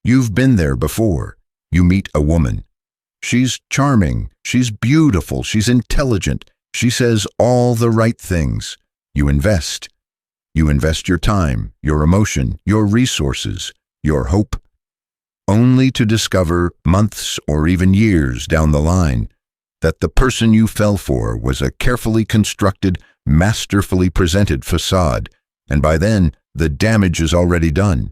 You've been there before. You meet a woman. She's charming, she's beautiful, she's intelligent, she says all the right things. You invest. You invest your time, your emotion, your resources, your hope, only to discover months or even years down the line that the person you fell for was a carefully constructed, masterfully presented facade, and by then, the damage is already done.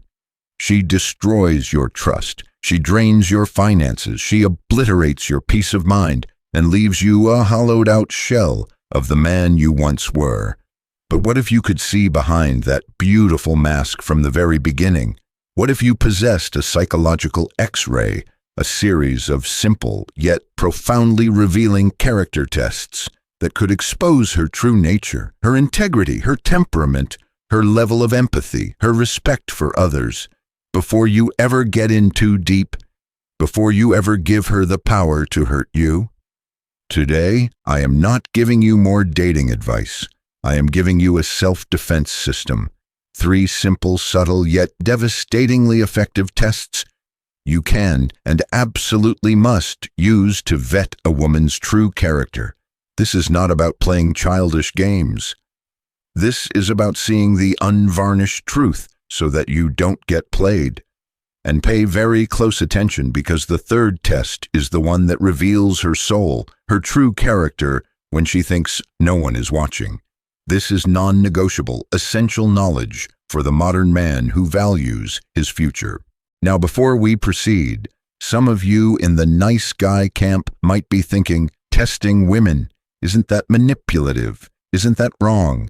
She destroys your trust, she drains your finances, she obliterates your peace of mind, and leaves you a hollowed-out shell of the man you once were. But what if you could see behind that beautiful mask from the very beginning? What if you possessed a psychological X-ray, a series of simple yet profoundly revealing character tests that could expose her true nature, her integrity, her temperament, her level of empathy, her respect for others, before you ever get in too deep, before you ever give her the power to hurt you? Today, I am not giving you more dating advice. I am giving you a self-defense system. 3 simple, subtle, yet devastatingly effective tests you can and absolutely must use to vet a woman's true character. This is not about playing childish games. This is about seeing the unvarnished truth so that you don't get played. And pay very close attention, because the 3rd test is the one that reveals her soul, her true character, when she thinks no one is watching. This is non-negotiable, essential knowledge for the modern man who values his future. Now, before we proceed, some of you in the nice guy camp might be thinking, testing women, isn't that manipulative? Isn't that wrong?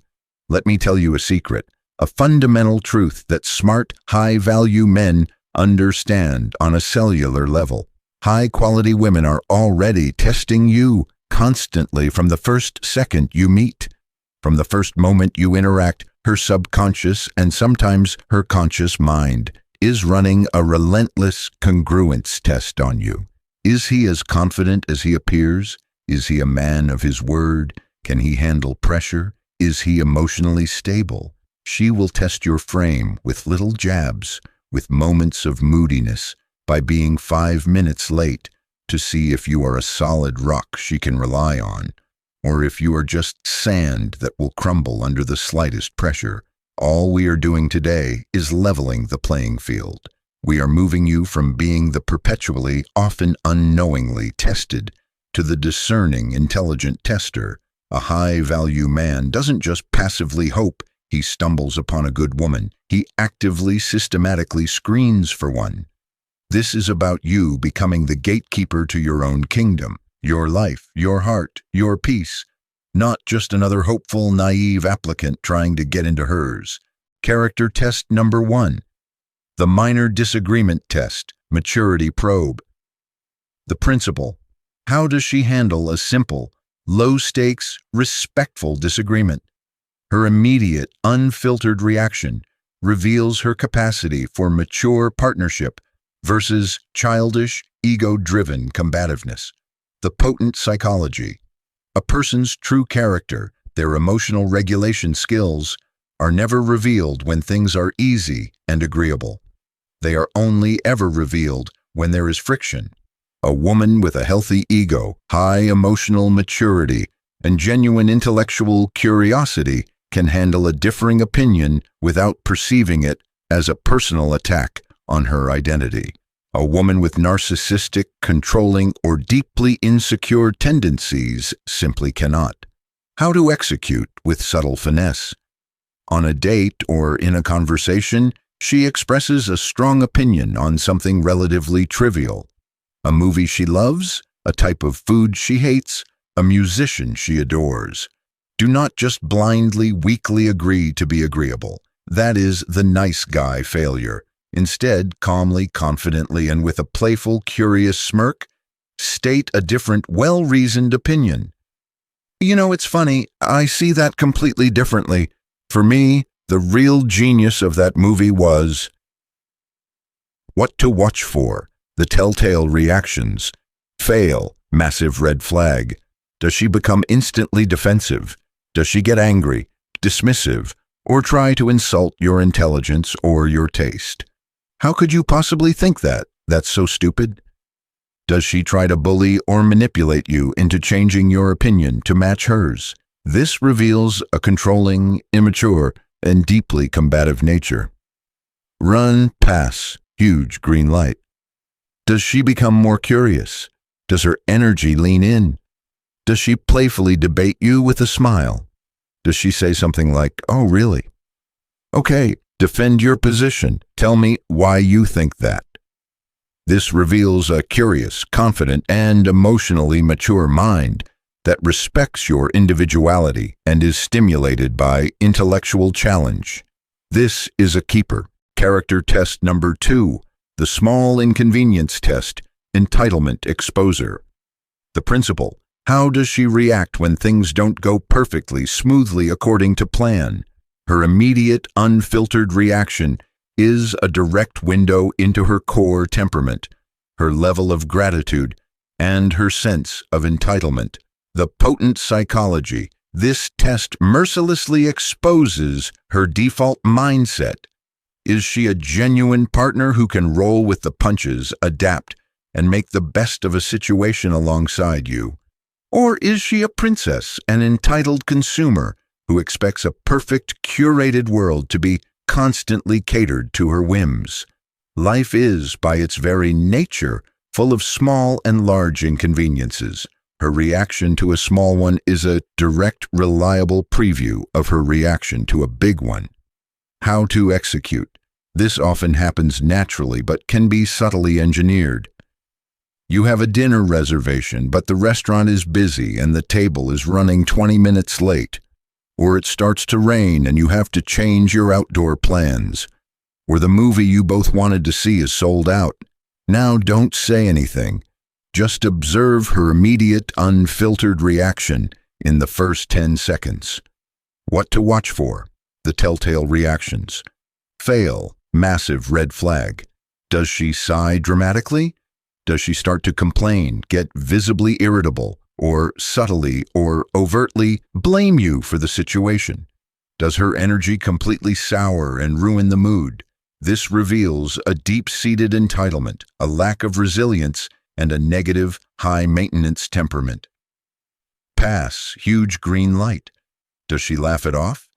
Let me tell you a secret, a fundamental truth that smart, high-value men understand on a cellular level. High-quality women are already testing you constantly from the first second you meet. From the first moment you interact, her subconscious and sometimes her conscious mind is running a relentless congruence test on you. Is he as confident as he appears? Is he a man of his word? Can he handle pressure? Is he emotionally stable? She will test your frame with little jabs, with moments of moodiness, by being 5 minutes late, to see if you are a solid rock she can rely on, or if you are just sand that will crumble under the slightest pressure. All we are doing today is leveling the playing field. We are moving you from being the perpetually, often unknowingly tested, to the discerning, intelligent tester. A high-value man doesn't just passively hope he stumbles upon a good woman. He actively, systematically screens for one. This is about you becoming the gatekeeper to your own kingdom, your life, your heart, your peace, not just another hopeful, naive applicant trying to get into hers. Character test number 1. The minor disagreement test, maturity probe. The principle: how does she handle a simple, low-stakes, respectful disagreement? Her immediate, unfiltered reaction reveals her capacity for mature partnership versus childish, ego-driven combativeness. The potent psychology. A person's true character, their emotional regulation skills, are never revealed when things are easy and agreeable. They are only ever revealed when there is friction. A woman with a healthy ego, high emotional maturity, and genuine intellectual curiosity can handle a differing opinion without perceiving it as a personal attack on her identity. A woman with narcissistic, controlling, or deeply insecure tendencies simply cannot. How to execute with subtle finesse. On a date or in a conversation, she expresses a strong opinion on something relatively trivial. A movie she loves, a type of food she hates, a musician she adores. Do not just blindly, weakly agree to be agreeable. That is the nice guy failure. Instead, calmly, confidently, and with a playful, curious smirk, state a different, well-reasoned opinion. You know, it's funny, I see that completely differently. For me, the real genius of that movie was... What to watch for. The telltale reactions. Fail. Massive red flag. Does she become instantly defensive? Does she get angry, dismissive, or try to insult your intelligence or your taste? How could you possibly think that? That's so stupid. Does she try to bully or manipulate you into changing your opinion to match hers? This reveals a controlling, immature, and deeply combative nature. Run, pass, huge green light. Does she become more curious? Does her energy lean in? Does she playfully debate you with a smile? Does she say something like, "Oh, really? Okay, defend your position. Tell me why you think that." This reveals a curious, confident, and emotionally mature mind that respects your individuality and is stimulated by intellectual challenge. This is a keeper. Character test number 2, the small inconvenience test, entitlement exposure. The principle: how does she react when things don't go perfectly, smoothly according to plan? Her immediate, unfiltered reaction is a direct window into her core temperament, her level of gratitude, and her sense of entitlement. The potent psychology. This test mercilessly exposes her default mindset. Is she a genuine partner who can roll with the punches, adapt, and make the best of a situation alongside you? Or is she a princess, an entitled consumer who expects a perfect, curated world to be constantly catered to her whims? Life is, by its very nature, full of small and large inconveniences. Her reaction to a small one is a direct, reliable preview of her reaction to a big one. How to execute. This often happens naturally but can be subtly engineered. You have a dinner reservation, but the restaurant is busy and the table is running 20 minutes late. Or it starts to rain and you have to change your outdoor plans. Or the movie you both wanted to see is sold out. Now don't say anything. Just observe her immediate, unfiltered reaction in the first 10 seconds. What to watch for? The telltale reactions. Fail, massive red flag. Does she sigh dramatically? Does she start to complain, get visibly irritable, or subtly or overtly blame you for the situation? Does her energy completely sour and ruin the mood? This reveals a deep-seated entitlement, a lack of resilience, and a negative, high-maintenance temperament. Pass, huge green light. Does she laugh it off?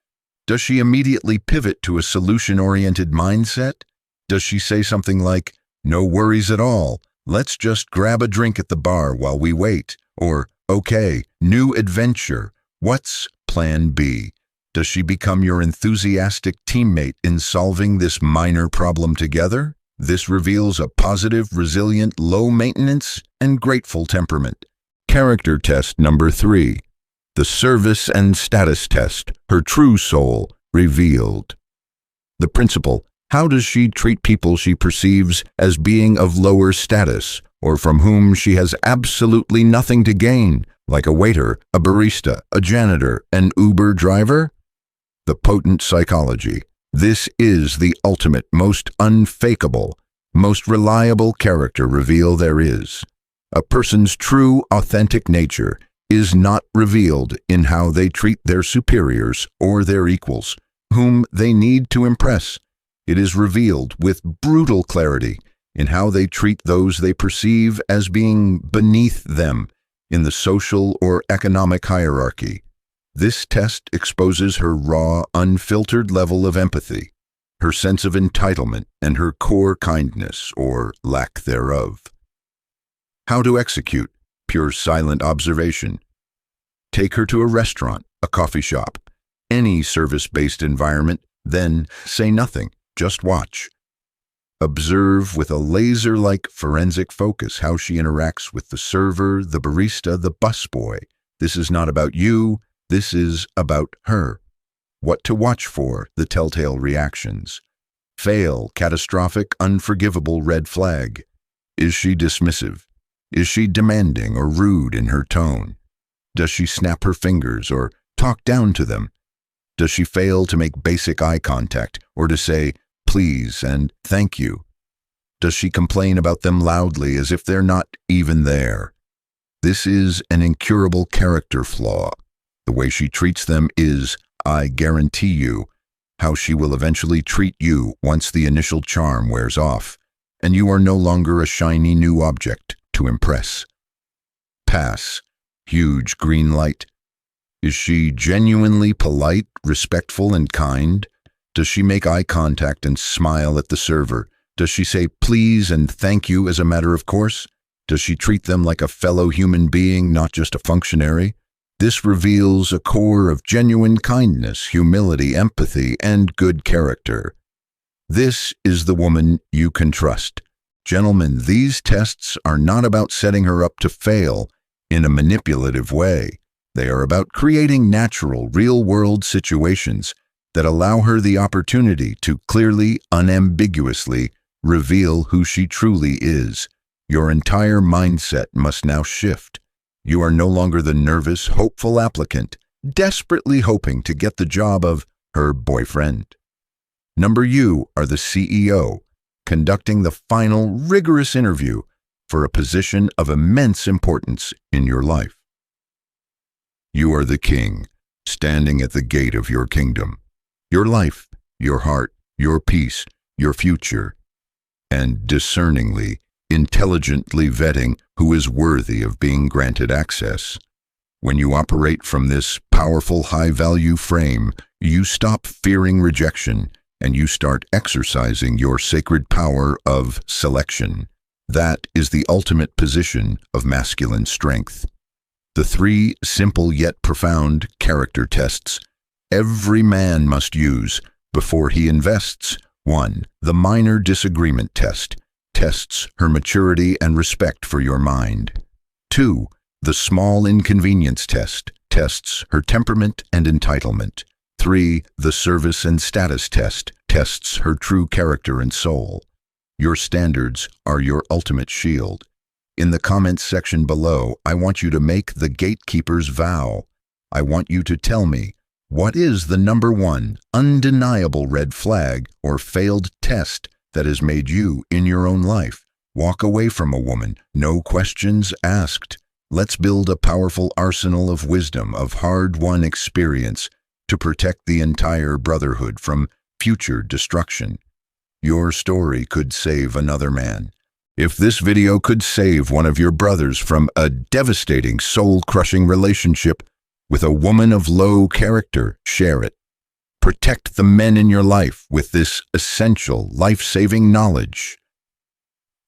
Does she immediately pivot to a solution-oriented mindset? Does she say something like, "No worries at all, let's just grab a drink at the bar while we wait," or, "Okay, new adventure, what's plan B?" Does she become your enthusiastic teammate in solving this minor problem together? This reveals a positive, resilient, low-maintenance, and grateful temperament. Character test number 3. The service and status test, her true soul revealed. The principle: how does she treat people she perceives as being of lower status, or from whom she has absolutely nothing to gain, like a waiter, a barista, a janitor, an Uber driver? The potent psychology. This is the ultimate, most unfakeable, most reliable character reveal there is. A person's true, authentic nature is not revealed in how they treat their superiors or their equals, whom they need to impress. It is revealed with brutal clarity in how they treat those they perceive as being beneath them in the social or economic hierarchy. This test exposes her raw, unfiltered level of empathy, her sense of entitlement, and her core kindness, or lack thereof. How to execute. Pure silent observation. Take her to a restaurant, a coffee shop, any service-based environment, then say nothing, just watch. Observe with a laser-like forensic focus how she interacts with the server, the barista, the busboy. This is not about you, this is about her. What to watch for, the telltale reactions. Fail, catastrophic, unforgivable red flag. Is she dismissive? Is she demanding or rude in her tone? Does she snap her fingers or talk down to them? Does she fail to make basic eye contact or to say please and thank you? Does she complain about them loudly as if they're not even there? This is an incurable character flaw. The way she treats them is, I guarantee you, how she will eventually treat you once the initial charm wears off, and you are no longer a shiny new object to impress. Pass. Huge green light. Is she genuinely polite, respectful, and kind? Does she make eye contact and smile at the server? Does she say please and thank you as a matter of course? Does she treat them like a fellow human being, not just a functionary? This reveals a core of genuine kindness, humility, empathy, and good character. This is the woman you can trust. Gentlemen, these tests are not about setting her up to fail in a manipulative way. They are about creating natural, real-world situations that allow her the opportunity to clearly, unambiguously reveal who she truly is. Your entire mindset must now shift. You are no longer the nervous, hopeful applicant, desperately hoping to get the job of her boyfriend. You are the CEO, conducting the final, rigorous interview for a position of immense importance in your life. You are the king, standing at the gate of your kingdom. Your life, your heart, your peace, your future, and discerningly, intelligently vetting who is worthy of being granted access. When you operate from this powerful, high-value frame, you stop fearing rejection and you start exercising your sacred power of selection. That is the ultimate position of masculine strength. The 3 simple yet profound character tests every man must use before he invests. 1. The minor disagreement test tests her maturity and respect for your mind. 2. The small inconvenience test tests her temperament and entitlement. 3. The service and status test tests her true character and soul. Your standards are your ultimate shield. In the comments section below, I want you to make the gatekeeper's vow. I want you to tell me, what is the number 1 undeniable red flag or failed test that has made you, in your own life, walk away from a woman, no questions asked? Let's build a powerful arsenal of wisdom, of hard-won experience, to protect the entire brotherhood from future destruction. Your story could save another man. If this video could save one of your brothers from a devastating, soul-crushing relationship with a woman of low character, share it. Protect the men in your life with this essential, life-saving knowledge.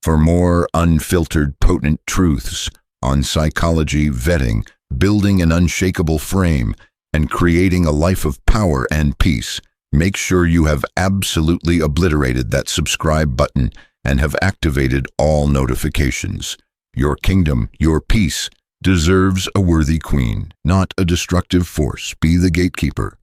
For more unfiltered, potent truths on psychology, vetting, building an unshakable frame, and creating a life of power and peace, make sure you have absolutely obliterated that subscribe button and have activated all notifications. Your kingdom, your peace, deserves a worthy queen, not a destructive force. Be the gatekeeper.